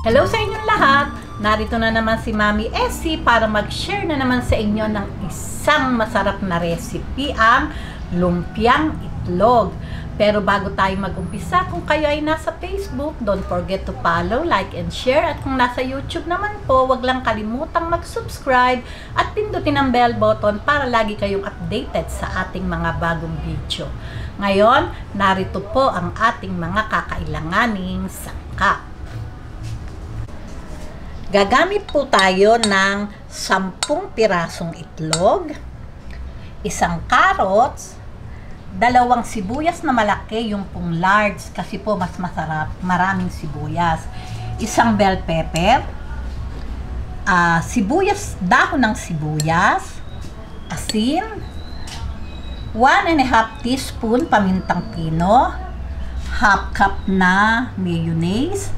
Hello sa inyong lahat! Narito na naman si Mami Essie para mag-share na naman sa inyo ng isang masarap na recipe, ang lumpiang itlog. Pero bago tayo mag-umpisa, kung kayo ay nasa Facebook, don't forget to follow, like, and share. At kung nasa YouTube naman po, wag lang kalimutang mag-subscribe at pindutin ang bell button para lagi kayong updated sa ating mga bagong video. Ngayon, narito po ang ating mga kakailanganing sangkap. Gagamit po tayo ng 10 pirasong itlog, isang carrots, 2 sibuyas na malaki, yung pong large kasi po mas masarap, maraming sibuyas, isang bell pepper, sibuyas, dahon ng sibuyas, asin, 1½ teaspoon pamintang pino, ½ cup na mayonnaise,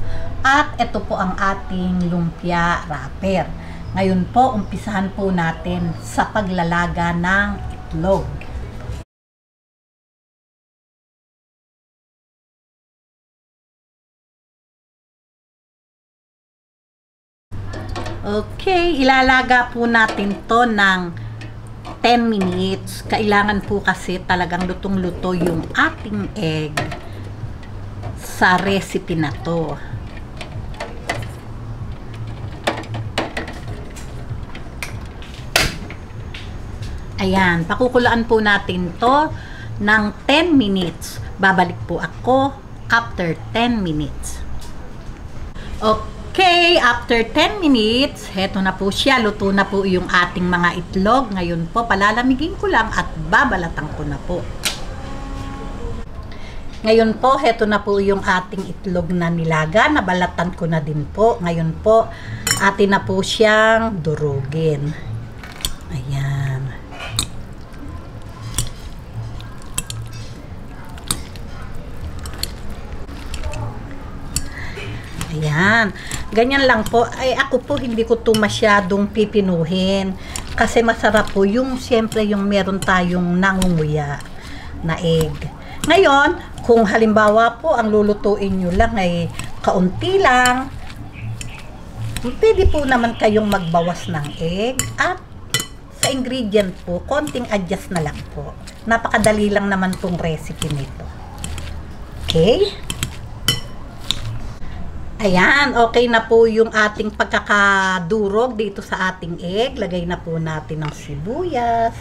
at ito po ang ating lumpia wrapper. Ngayon po, umpisahan po natin sa paglalaga ng itlog. Okay, ilalaga po natin to ng 10 minutes. Kailangan po kasi talagang lutong-luto yung ating egg sa recipe na to. Ayan, pakukulaan po natin to ng 10 minutes. Babalik po ako after 10 minutes. Okay, after 10 minutes, heto na po siya. Luto na po yung ating mga itlog. Ngayon po, palalamigin ko lang at babalatan ko na po. Ngayon po, heto na po yung ating itlog na nilaga. Nabalatan ko na din po. Ngayon po, atin na po siyang durugin. Ayan. Ayan. Ganyan lang po. Ay, ako po hindi ko ito masyadong pipinuhin. Kasi masarap po yung, siyempre, yung meron tayong nangunguya na egg. Ngayon, kung halimbawa po, ang lulutuin nyo lang ay kaunti lang, pwede po naman kayong magbawas ng egg. At sa ingredient po, konting adjust na lang po. Napakadali lang naman pong recipe nito. Okay? Ayan, okay na po yung ating pagkakadurog dito sa ating egg. Lagay na po natin ng sibuyas.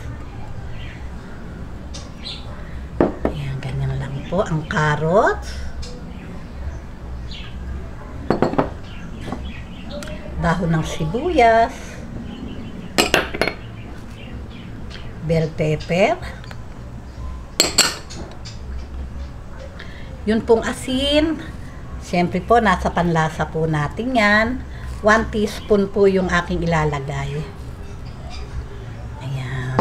Ayan, ganyan lang po ang carrots. Dahon ng sibuyas. Bell pepper. Yun pong asin. Siyempre po, nasa panlasa po natin yan. 1 teaspoon po yung aking ilalagay. Ayan.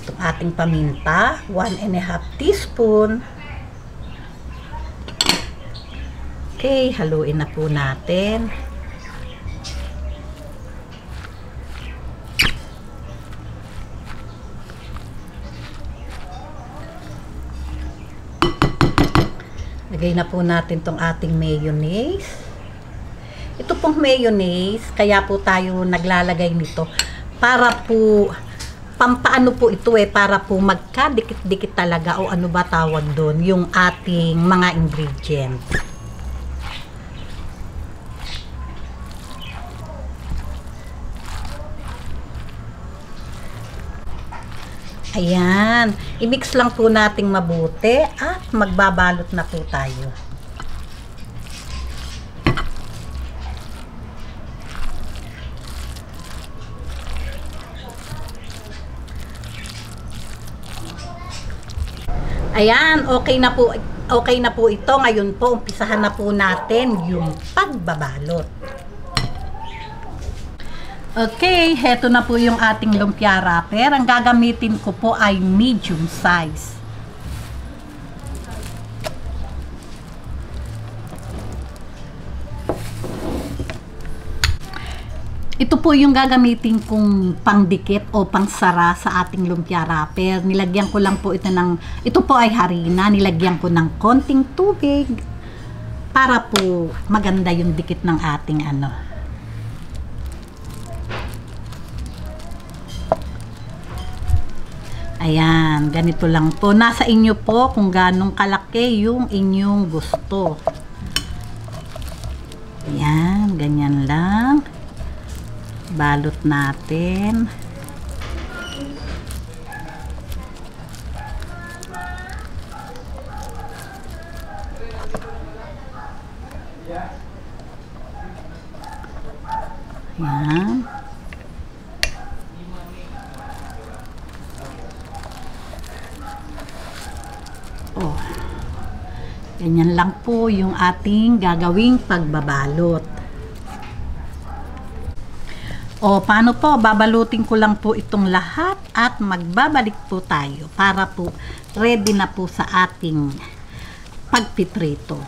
Itong ating paminta, 1½ teaspoon. Okay, haluin na po natin. Lagay na po natin tong ating mayonnaise. Ito pong mayonnaise, kaya po tayo naglalagay nito para po, pampaano po ito para po magkadikit-dikit talaga o ano ba tawag doon, yung ating mga ingredients. Ayan, i-mix lang po nating mabuti at magbabalot na po tayo. Ayan, okay na po ito. Ngayon po, umpisahan na po natin yung pagbabalot. Okay, heto na po yung ating lumpia wrapper. Ang gagamitin ko po ay medium size. Ito po yung gagamitin kong pangdikit o pangsara sa ating lumpia wrapper. Nilagyan ko lang po ito po ay harina. Nilagyan ko ng konting tubig. para po maganda yung dikit ng ating ano. Ayan, ganito lang po. Nasa inyo po kung ganong kalaki yung inyong gusto. Ayan, ganyan lang. Balot natin. Ayan. Oh. Ganyan lang po yung ating gagawing pagbabalot. O, paano po? Babalutin ko lang po itong lahat at magbabalik po tayo para po ready na po sa ating pagpiprito.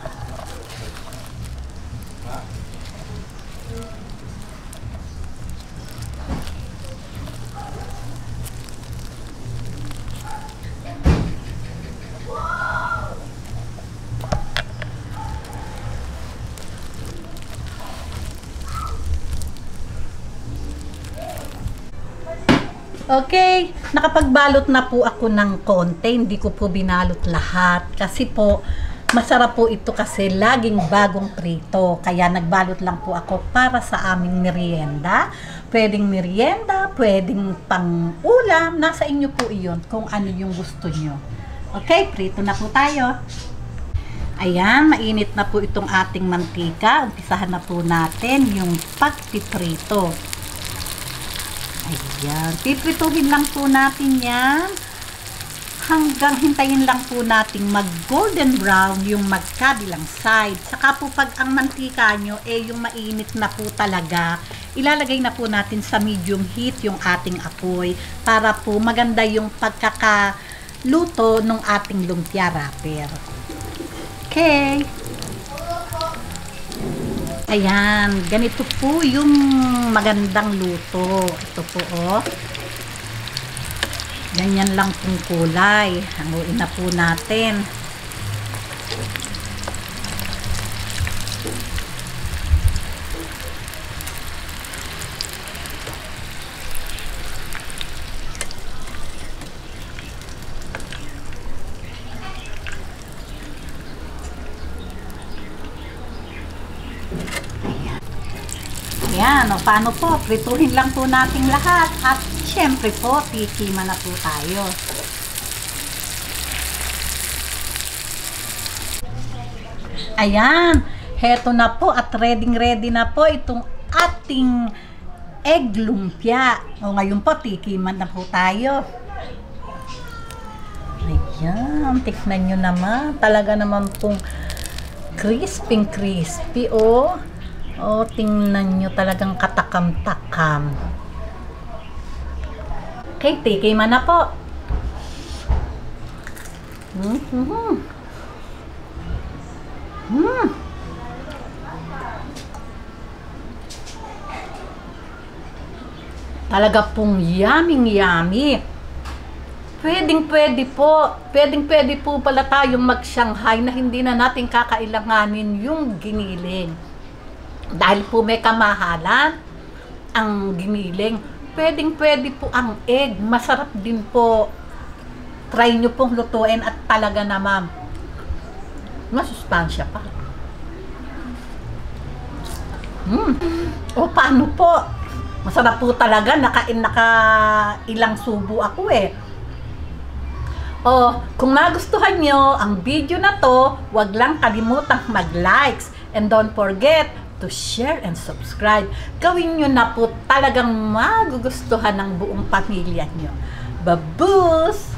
Okay, nakapagbalot na po ako ng konti, hindi ko po binalot lahat kasi po masarap po ito kasi laging bagong prito, kaya nagbalot lang po ako para sa aming merienda. Pwedeng pang ulam, nasa inyo po iyon kung ano yung gusto nyo. Okay, prito na po tayo. Ayan, mainit na po itong ating mantika. Umpisahan na po natin yung pagpiprito. Ayan, piprituhin lang po natin yan hanggang hintayin lang po natin mag golden brown yung magkabilang side. Saka po pag ang mantika nyo yung mainit na po talaga, ilalagay na po natin sa medium heat yung ating apoy para po maganda yung pagkakaluto ng ating lumpia wrapper. Okay. Ayan, ganito po yung magandang luto. Ito po, oh. Ganyan lang pong kulay. Hanguin na po natin. Ayan, o paano po? Prituhin lang po natin lahat at syempre po, tikiman na po tayo. Ayan, heto na po at ready na po itong ating egg lumpia. O ngayon po, tikiman na po tayo. Ayan, tiknan nyo naman. Talaga naman pong crispy, oh. Oh, tingnan nyo, talagang katakam-takam. Okay, tikiman na po. Talaga pong yummy. Pwedeng-pwede po pala tayong mag-Shanghai na hindi na natin kakailanganin yung giniling. Dahil po may kamahalan ang giniling, pwedeng-pwede po ang egg. Masarap din po. Try nyo pong lutuin at talaga naman masustansya pa. O paano po? Masarap po talaga. Naka ilang subo ako eh. O, kung nagustuhan nyo ang video na to, wag lang kalimutang mag-likes and don't forget to share and subscribe. Gawin nyo na po, talagang magugustuhan ng buong pamilya nyo. Babus!